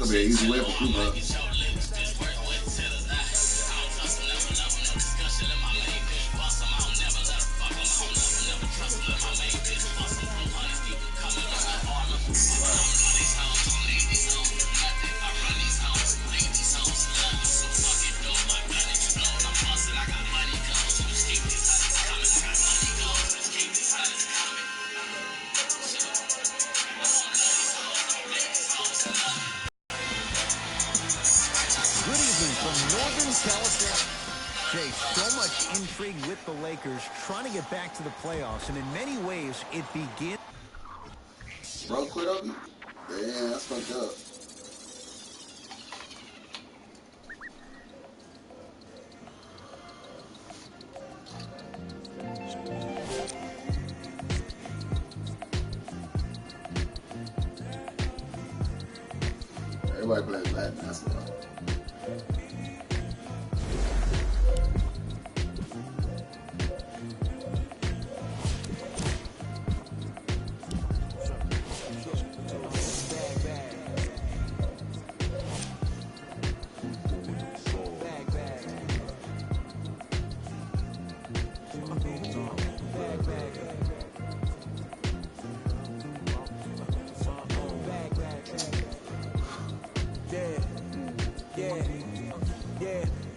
could be an easy way for Cuba. Jay, so much intrigue with the Lakers trying to get back to the playoffs, and in many ways, it begins. Bro, quit up. Damn, that's fucked up. Everybody plays black basketball.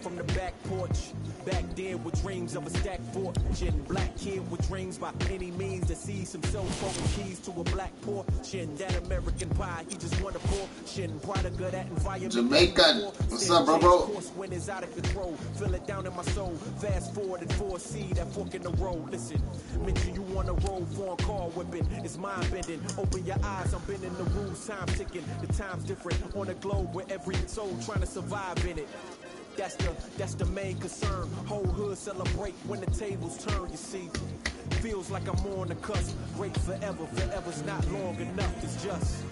From the back porch, back there with dreams of a stacked fortune. Black kid with dreams by any means to see some cell phone keys to a black portion. That American pie, he just want a portion. Product of that environment. Jamaican, what's up, bro? When it's out of control, feel it down in my soul. Fast forward and foresee that fork in the road. Listen, mention you on the road, foreign car whipping. It's mind bending. Open your eyes, I'm bending the rules. Time ticking, the time's different on a globe where every soul trying to survive in it. That's the main concern. Whole hood celebrate when the tables turn, you see. Feels like I'm on the cusp. Great forever, forever's not long enough, it's just.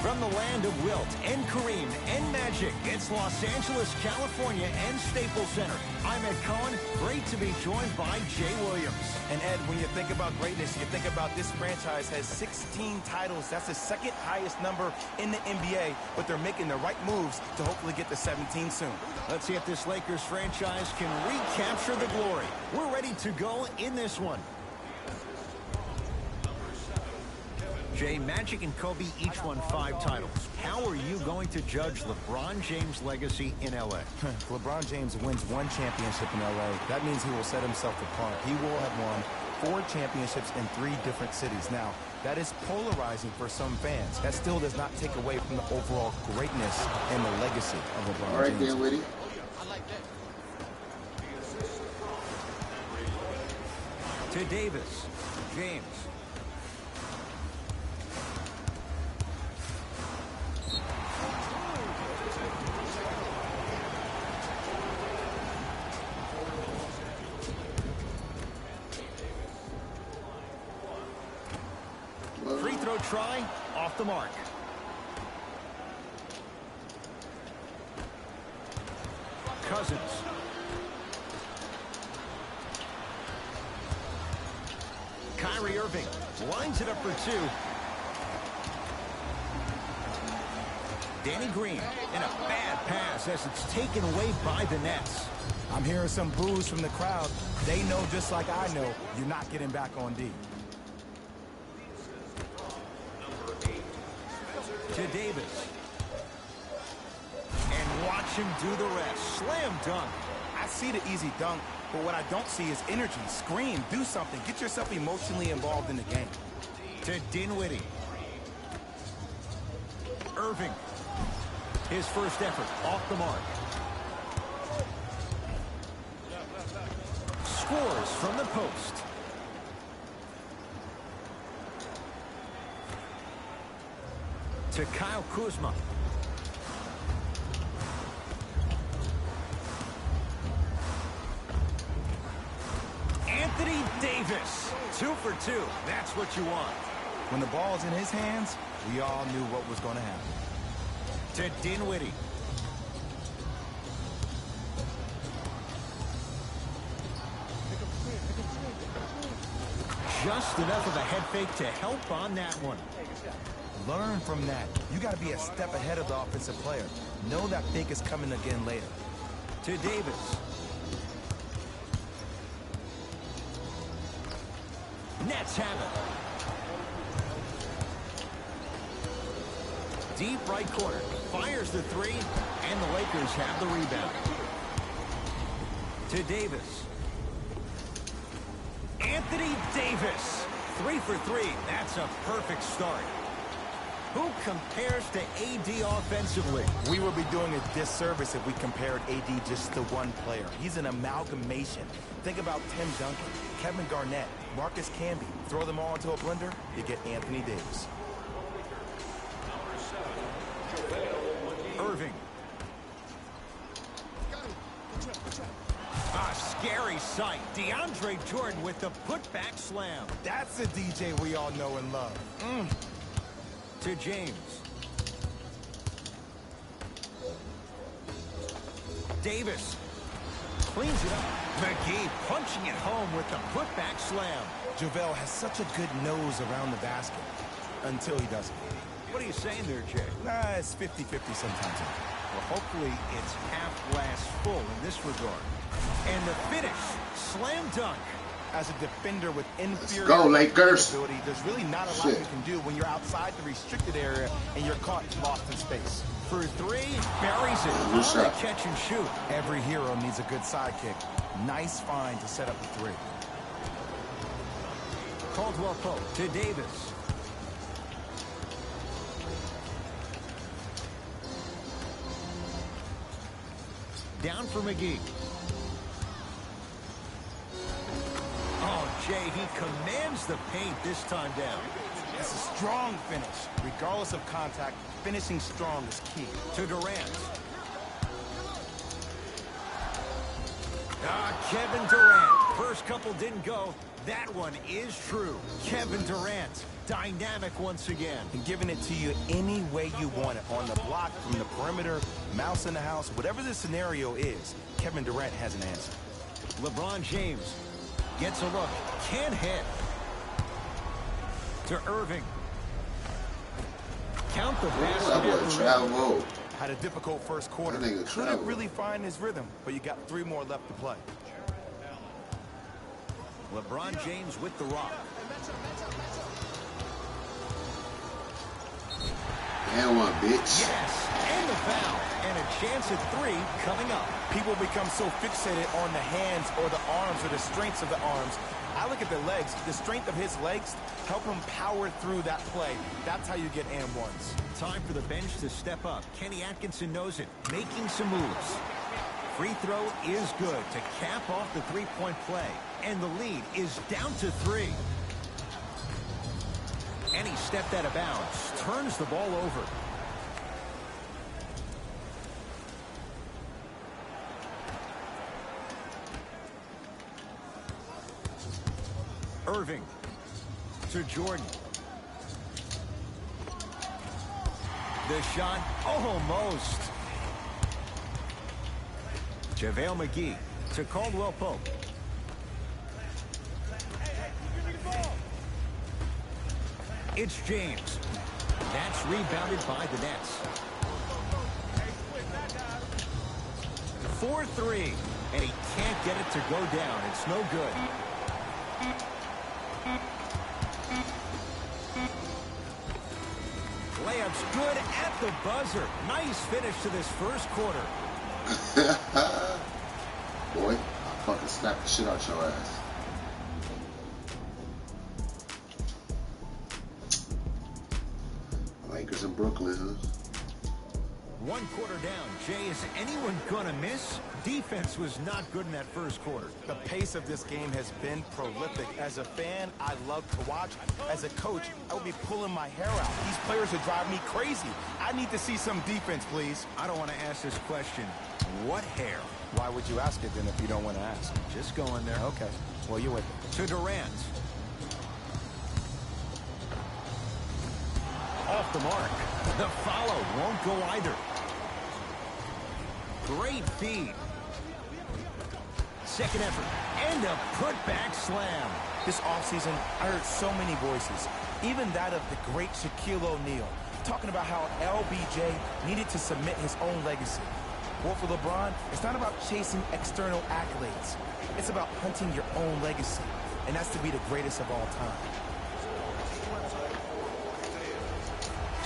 From the land of Wilt and Kareem and Magic, it's Los Angeles, California and Staples Center. I'm Ed Cohen. Great to be joined by Jay Williams. And Ed, when you think about greatness, you think about this franchise has 16 titles. That's the second highest number in the NBA, but they're making the right moves to hopefully get to 17 soon. Let's see if this Lakers franchise can recapture the glory. We're ready to go in this one. Jay, Magic and Kobe each won 5 titles. How are you going to judge LeBron James' legacy in L.A.? LeBron James wins 1 championship in L.A. That means he will set himself apart. He will have won 4 championships in 3 different cities. Now, that is polarizing for some fans. That still does not take away from the overall greatness and the legacy of LeBron James. All right, then, Whitty. To Davis. James. Free throw try, off the mark. Cousins. Kyrie Irving lines it up for 2. Danny Green in a bad pass as it's taken away by the Nets. I'm hearing some boos from the crowd. They know just like I know you're not getting back on D. To Davis. And watch him do the rest. Slam dunk. I see the easy dunk, but what I don't see is energy. Scream, do something. Get yourself emotionally involved in the game. To Dinwiddie. Irving. His first effort off the mark. Scores from the post. To Kyle Kuzma. Anthony Davis. 2 for 2. That's what you want. When the ball's in his hands, we all knew what was going to happen. To Dinwiddie. Just enough of a head fake to help on that one. Learn from that. You got to be a step ahead of the offensive player. Know that fake is coming again later. To Davis. Nets have it. Deep right corner. Fires the three, and the Lakers have the rebound. To Davis. Anthony Davis. 3 for 3. That's a perfect start. Who compares to AD offensively? We would be doing a disservice if we compared AD just to one player. He's an amalgamation. Think about Tim Duncan, Kevin Garnett, Marcus Camby. Throw them all into a blender, you get Anthony Davis. Irving. A scary sight. DeAndre Jordan with the putback slam. That's a DJ we all know and love. To James. Davis cleans it up. McGee punching it home with the putback slam. JaVale has such a good nose around the basket until he doesn't. What are you saying there, Jay? Nah, it's 50-50 sometimes. Well, hopefully it's half glass full in this regard. And the finish, slam dunk. As a defender with inferior go, Lakers. ability, there's really not a lot you can do when you're outside the restricted area and you're caught lost in space. For three, buries it on the catch and shoot. Every hero needs a good sidekick. Nice find to set up the three. Caldwell Pope to Davis. Down for McGee. Oh, Jay, he commands the paint this time down. It's a strong finish. Regardless of contact, finishing strong is key. To Durant. Kevin Durant. First couple didn't go. That one is true. Kevin Durant, dynamic once again. And giving it to you any way you want it. On the block, from the perimeter, mouse in the house, whatever the scenario is, Kevin Durant has an answer. LeBron James gets a look. Can't hit. To Irving. Count the basket. Had a difficult first quarter. Couldn't really find his rhythm, but you got 3 more left to play. LeBron James with the rock. And one, bitch. Yes, and the foul. And a chance at 3 coming up. People become so fixated on the hands or the arms or the strengths of the arms. I look at the legs. The strength of his legs help him power through that play. That's how you get and ones. Time for the bench to step up. Kenny Atkinson knows it, making some moves. Free throw is good to cap off the three-point play. And the lead is down to 3. And he stepped out of bounds. Turns the ball over. Irving to Jordan. The shot almost. JaVale McGee to Caldwell Pope. It's James. That's rebounded by the Nets. 4-3. And he can't get it to go down. It's no good. Layup's good at the buzzer. Nice finish to this first quarter. Boy, I'll fucking slap the shit out your ass. Lakers in Brooklyn, huh? 1 quarter down. Jay, is anyone gonna miss? Defense was not good in that first quarter. The pace of this game has been prolific. As a fan, I love to watch. As a coach, I would be pulling my hair out. These players would drive me crazy. I need to see some defense, please. I don't want to ask this question. What hair? Why would you ask it then if you don't want to ask? Just going there. Okay. Well, you're with it. To Durant. Off the mark. The follow won't go either. Great feed. second effort. And a put-back slam. This offseason, I heard so many voices, even that of the great Shaquille O'Neal, talking about how LBJ needed to submit his own legacy. Well, for LeBron, it's not about chasing external accolades. It's about hunting your own legacy, and that's to be the greatest of all time.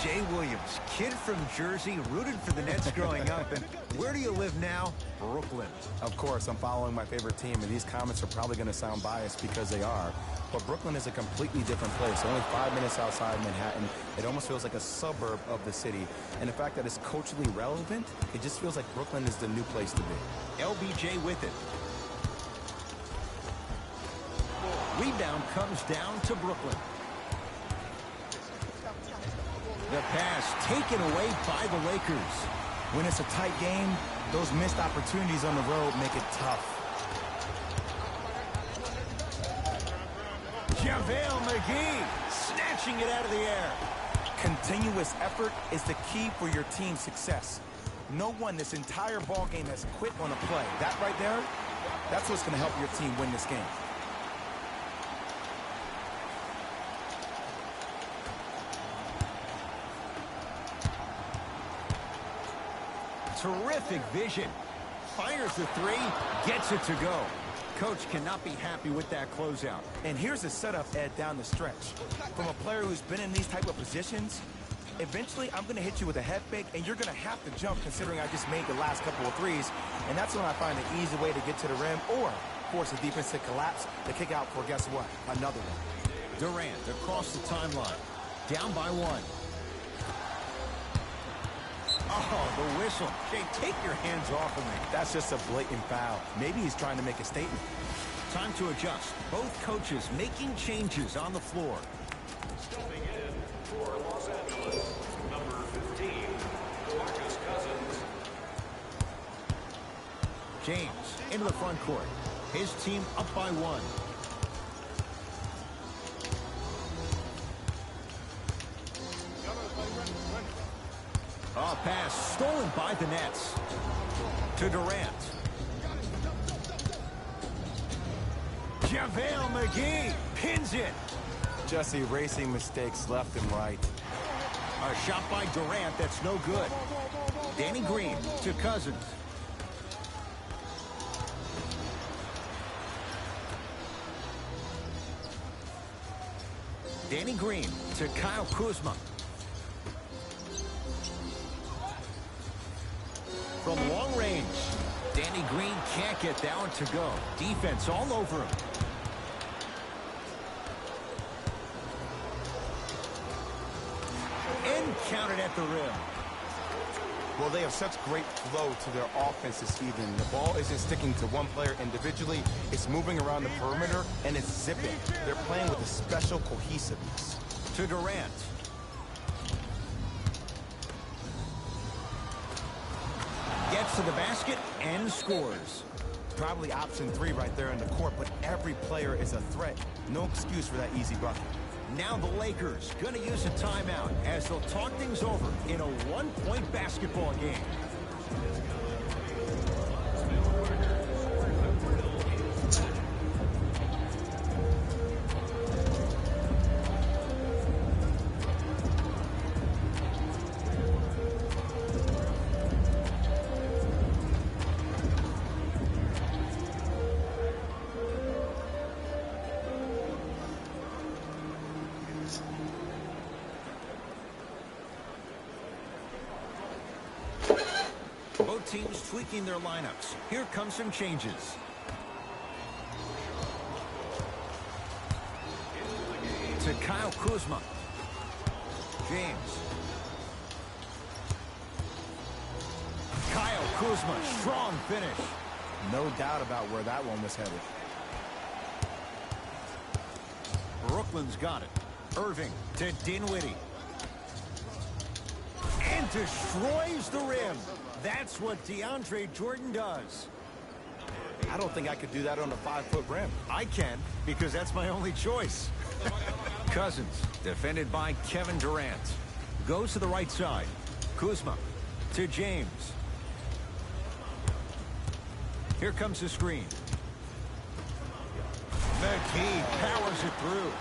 Jay Williams, kid from Jersey, rooted for the Nets growing up. And where do you live now? Brooklyn. Of course, I'm following my favorite team, and these comments are probably going to sound biased because they are. But Brooklyn is a completely different place. Only 5 minutes outside Manhattan. It almost feels like a suburb of the city. And the fact that it's culturally relevant, it just feels like Brooklyn is the new place to be. LBJ with it. Rebound comes down to Brooklyn. The pass taken away by the Lakers. When it's a tight game, those missed opportunities on the road make it tough. JaVale McGee snatching it out of the air. Continuous effort is the key for your team's success. No one this entire ball game has quit on a play. That right there, that's what's going to help your team win this game. Terrific vision. Fires the three, gets it to go. Coach cannot be happy with that closeout. And here's the setup, Ed, down the stretch. From a player who's been in these type of positions, eventually I'm going to hit you with a head fake, and you're going to have to jump considering I just made the last couple of threes. And that's when I find an easy way to get to the rim or force the defense to collapse to kick out for, guess what, another one. Durant across the timeline. Down by one. Oh, the whistle. Jay, take your hands off of me. That's just a blatant foul. Maybe he's trying to make a statement. Time to adjust. Both coaches making changes on the floor. Stepping in for Los Angeles, number 15, DeMarcus Cousins. James into the front court. His team up by one. Oh, pass stolen by the Nets. To Durant. JaVale McGee pins it. Just erasing mistakes left and right. A shot by Durant that's no good. Danny Green to Cousins. Danny Green to Kyle Kuzma. From long range, Danny Green can't get that one to go. Defense all over him. And counted at the rim. Well, they have such great flow to their offense this evening. The ball isn't sticking to one player individually. It's moving around the perimeter, and it's zipping. They're playing with a special cohesiveness. To Durant. Gets to the basket and scores. Probably option 3 right there in the court, but every player is a threat. No excuse for that easy bucket. Now the Lakers going to use a timeout as they'll talk things over in a one-point basketball game. Both teams tweaking their lineups. Here come some changes. To Kyle Kuzma. James. Kyle Kuzma, strong finish. No doubt about where that one was headed. Brooklyn's got it. Irving to Dinwiddie. And destroys the rim. That's what DeAndre Jordan does. I don't think I could do that on a 5-foot rim. I can, because that's my only choice. Cousins, defended by Kevin Durant. Goes to the right side. Kuzma to James. Here comes the screen. McGee powers it through.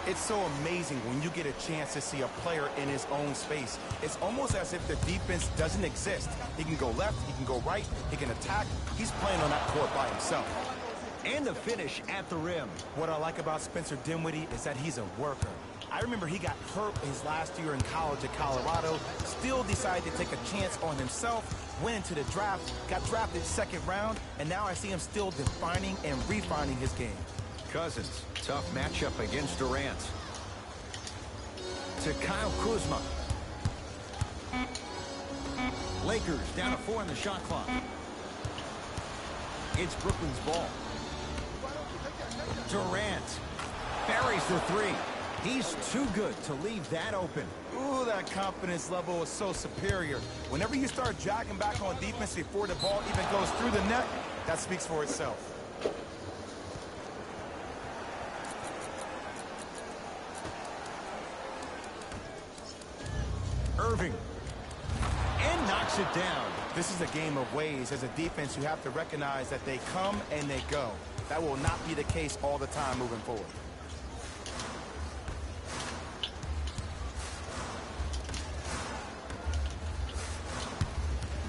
It's so amazing when you get a chance to see a player in his own space. It's almost as if the defense doesn't exist. He can go left, he can go right, he can attack. He's playing on that court by himself. And the finish at the rim. What I like about Spencer Dinwiddie is that he's a worker. I remember he got hurt his last year in college at Colorado, still decided to take a chance on himself, went into the draft, got drafted second round, and now I see him still defining and refining his game. Cousins, tough matchup against Durant. To Kyle Kuzma. Lakers down to 4 in the shot clock. It's Brooklyn's ball. Durant buries the three. He's too good to leave that open. Ooh, that confidence level is so superior. Whenever you start jogging back on defense before the ball even goes through the net, that speaks for itself. Irving. And knocks it down. This is a game of ways. As a defense, you have to recognize that they come and they go. That will not be the case all the time moving forward.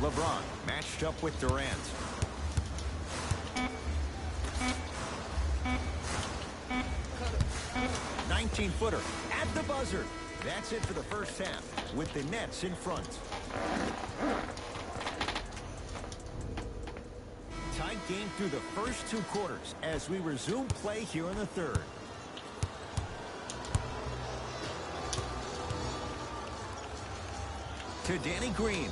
LeBron matched up with Durant. "19-footer at the buzzer." That's it for the first half, with the Nets in front. Tight game through the first 2 quarters as we resume play here in the third. To Danny Green.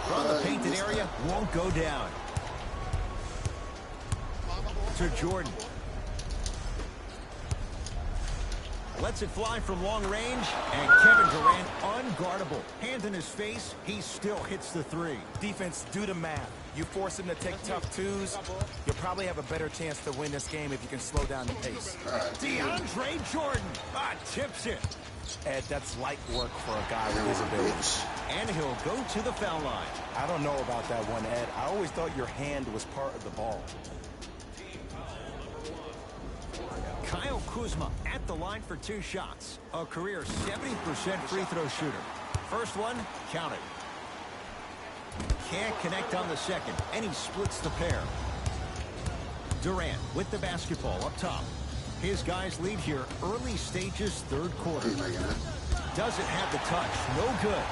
From the painted area, won't go down. To Jordan. Lets it fly from long range, and Kevin Durant unguardable. Hand in his face, he still hits the three. Defense, do the math. You force him to take tough twos, you'll probably have a better chance to win this game if you can slow down the pace. DeAndre Jordan tips it. Ed, that's light work for a guy with his ability. And he'll go to the foul line. I don't know about that one, Ed. I always thought your hand was part of the ball. Kyle Kuzma at the line for 2 shots. A career 70% free throw shooter. First one, count it. Can't connect on the second, and he splits the pair. Durant with the basketball up top. His guys lead here early stages, third quarter. Doesn't have the touch, no good.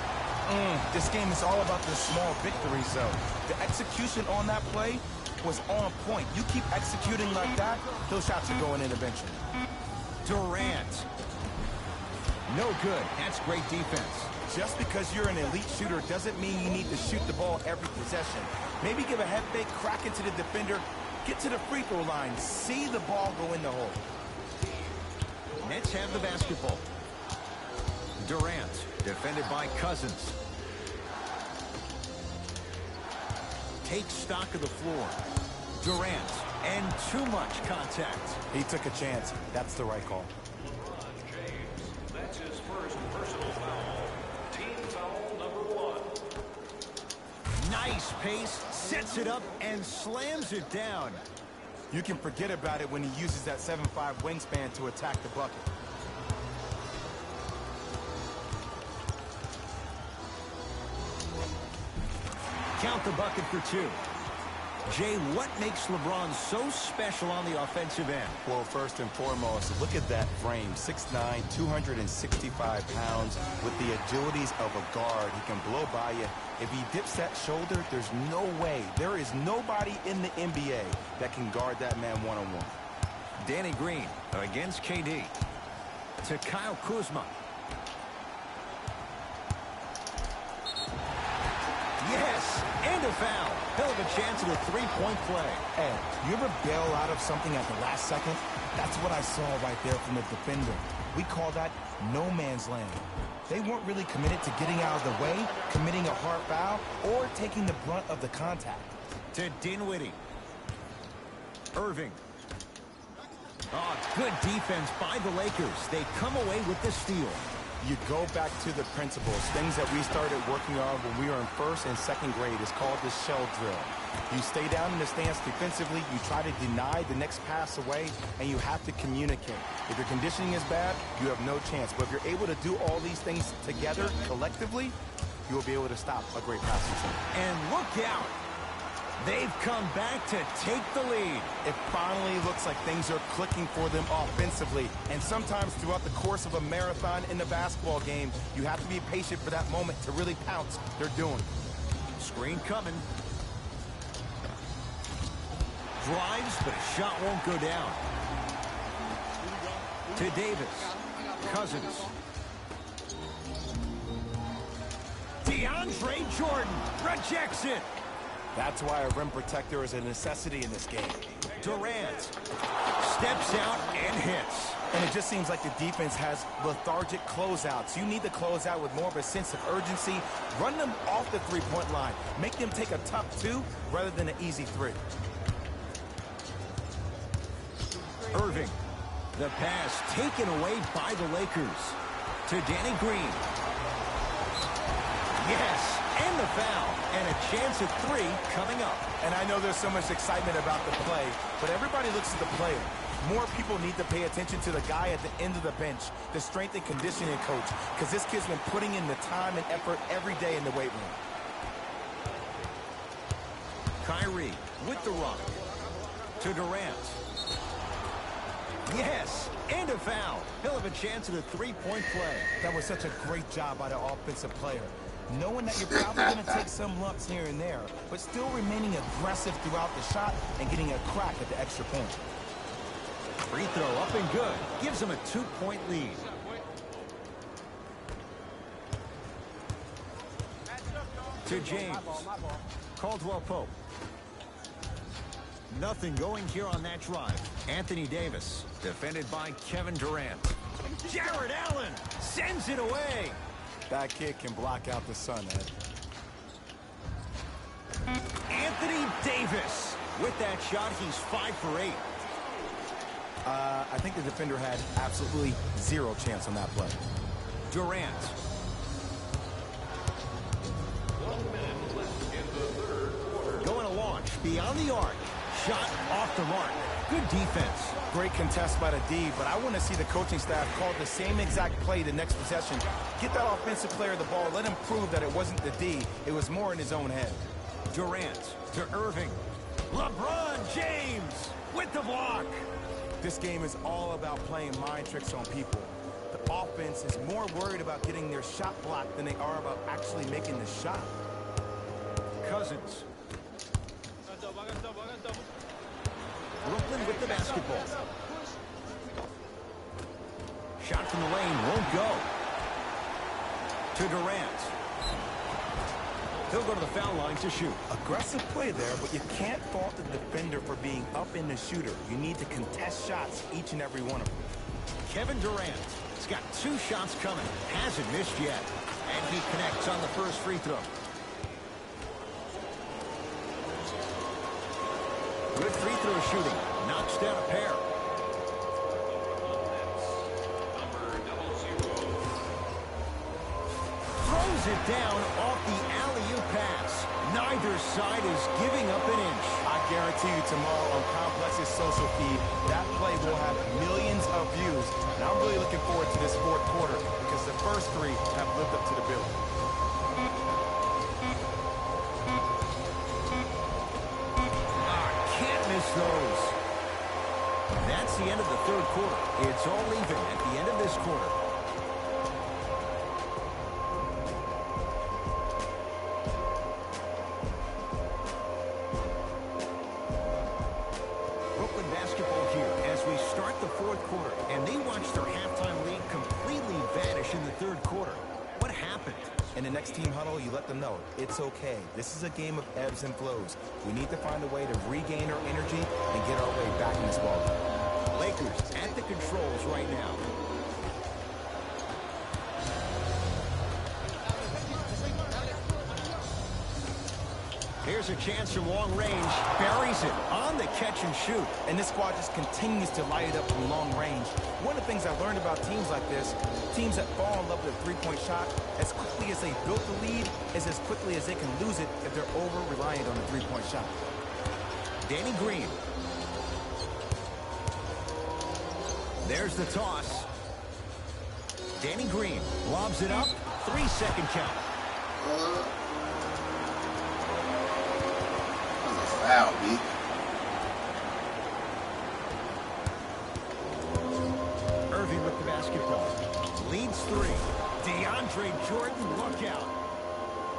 This game is all about the small victories, though. The execution on that play was on point. You keep executing like that, those shots are going in eventually. Durant. No good. That's great defense. Just because you're an elite shooter doesn't mean you need to shoot the ball every possession. Maybe give a head fake, crack into the defender, get to the free throw line, see the ball go in the hole. Nets have the basketball. Durant, defended by Cousins. Takes stock of the floor. Durant, and too much contact. He took a chance. That's the right call. James, that's his first personal foul. Team foul number 1. Nice pace, sets it up, and slams it down. You can forget about it when he uses that 7'5" wingspan to attack the bucket. Count the bucket for 2. Jay, what makes LeBron so special on the offensive end? Well, first and foremost, look at that frame. 6'9", 265 pounds with the agilities of a guard. He can blow by you. If he dips that shoulder, there's no way. There is nobody in the NBA that can guard that man one-on-one. Danny Green against KD. To Kyle Kuzma. Yes, and a foul. He'll have a chance at a three-point play. Ed, you ever bail out of something at the last second? That's what I saw right there from the defender. We call that no man's land. They weren't really committed to getting out of the way, committing a hard foul, or taking the brunt of the contact. To Dinwiddie. Irving. Oh, good defense by the Lakers. They come away with the steal. You go back to the principles, things that we started working on when we were in first and second grade. Is called the shell drill. You stay down in the stance defensively, you try to deny the next pass away, and you have to communicate. If your conditioning is bad, you have no chance. But if you're able to do all these things together, collectively, you will be able to stop a great passing team. And look out! They've come back to take the lead. It finally looks like things are clicking for them offensively. And sometimes throughout the course of a marathon in the basketball game, you have to be patient for that moment to really pounce. They're doing it. Screen coming. Drives, but a shot won't go down. To Davis. Cousins. DeAndre Jordan rejects it. That's why a rim protector is a necessity in this game. Durant steps out and hits. And it just seems like the defense has lethargic closeouts. You need to close out with more of a sense of urgency. Run them off the three-point line. Make them take a tough two rather than an easy three. Irving. The pass taken away by the Lakers. To Danny Green. Yes, and the foul. And a chance at three coming up. And I know there's so much excitement about the play, but everybody looks at the player. More people need to pay attention to the guy at the end of the bench, the strength and conditioning coach, because this kid's been putting in the time and effort every day in the weight room. Kyrie with the rock. To Durant. Yes, and a foul. He'll have a chance at a three-point play. That was such a great job by the offensive player. Knowing that you're probably going to take some lumps here and there, but still remaining aggressive throughout the shot and getting a crack at the extra point. Free throw up and good. Gives him a 2-point lead. To James. Caldwell Pope. Nothing going here on that drive. Anthony Davis, defended by Kevin Durant. Jared Allen sends it away. That kid can block out the sun, Ed. Anthony Davis. With that shot, he's 5 for 8. I think the defender had absolutely zero chance on that play. Durant. 1 minute left in the third quarter. Going to launch beyond the arc. Shot off the mark. Good defense. Great contest by the D, but I want to see the coaching staff call the same exact play the next possession. Get that offensive player the ball. Let him prove that it wasn't the D. It was more in his own head. Durant to Irving. LeBron James with the block. This game is all about playing mind tricks on people. The offense is more worried about getting their shot blocked than they are about actually making the shot. Cousins. Brooklyn with the basketball. Shot from the lane won't go. To Durant. He'll go to the foul line to shoot. Aggressive play there, but you can't fault the defender for being up in the shooter. You need to contest shots, each and every one of them. Kevin Durant has got 2 shots coming. Hasn't missed yet. And he connects on the first free throw. Good free throw shooting. Knocks down a pair. Throws it down off the alley-oop pass. Neither side is giving up an inch. I guarantee you tomorrow on Complex's social feed, that play will have millions of views. And I'm really looking forward to this fourth quarter because the first 3 have lived up to the bill. Those. That's the end of the third quarter. It's all even at the end of this quarter. Brooklyn basketball here as we start the fourth quarter, and they watch their halftime lead completely vanish in the third quarter. What happened? In the next team huddle, you let them know it's okay. This is a game of ebbs and flows. We need to find a way to regain our energy and get our way back in this ball game. Lakers at the controls right now. Here's a chance from long range. Buries it on the catch and shoot. And this squad just continues to light it up from long range. One of the things I learned about teams like this, teams that fall in love with a three-point shot, as quickly as they built the lead, is as quickly as they can lose it if they're over-reliant on the three-point shot. Danny Green. There's the toss. Danny Green lobs it up. 3-second count. Foul, B. Irving with the basketball. Leads 3. DeAndre Jordan, look out.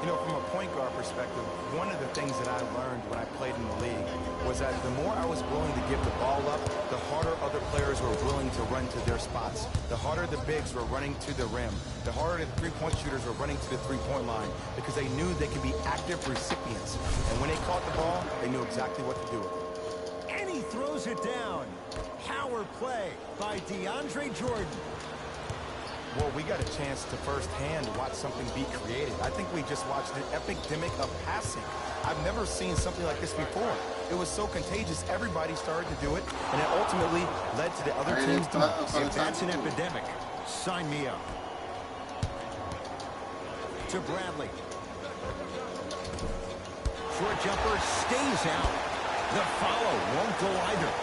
You know, from a point guard perspective, one of the things that I learned when I played in the league was that the more I was willing to give the ball up, the harder other players were willing to run to their spots. The harder the bigs were running to the rim. The harder the three-point shooters were running to the three-point line because they knew they could be active recipients. And when they caught the ball, they knew exactly what to do with it. And he throws it down. Power play by DeAndre Jordan. Well, we got a chance to firsthand watch something be created. I think we just watched an epidemic of passing. I've never seen something like this before. It was so contagious, everybody started to do it, and it ultimately led to the other teams doing it. If that's an epidemic, sign me up. To Bradley. Short jumper stays out. The follow won't go either.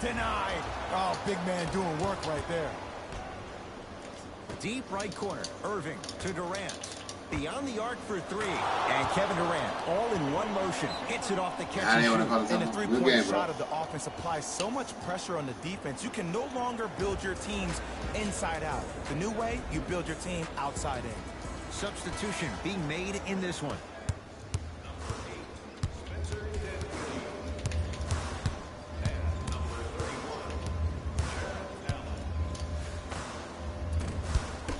Denied. Oh, big man doing work right there. Deep right corner. Irving to Durant. Beyond the arc for 3. And Kevin Durant, all in one motion, hits it off the catch and shoot. And the three-point shot of the offense applies so much pressure on the defense, you can no longer build your teams inside out. The new way, you build your team outside in. Substitution being made in this one.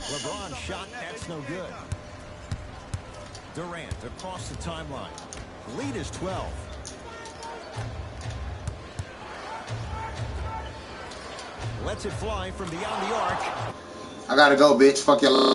LeBron shot, that's no good. Durant across the timeline. Lead is 12. Lets it fly from beyond the arc. I gotta go, bitch. Fuck your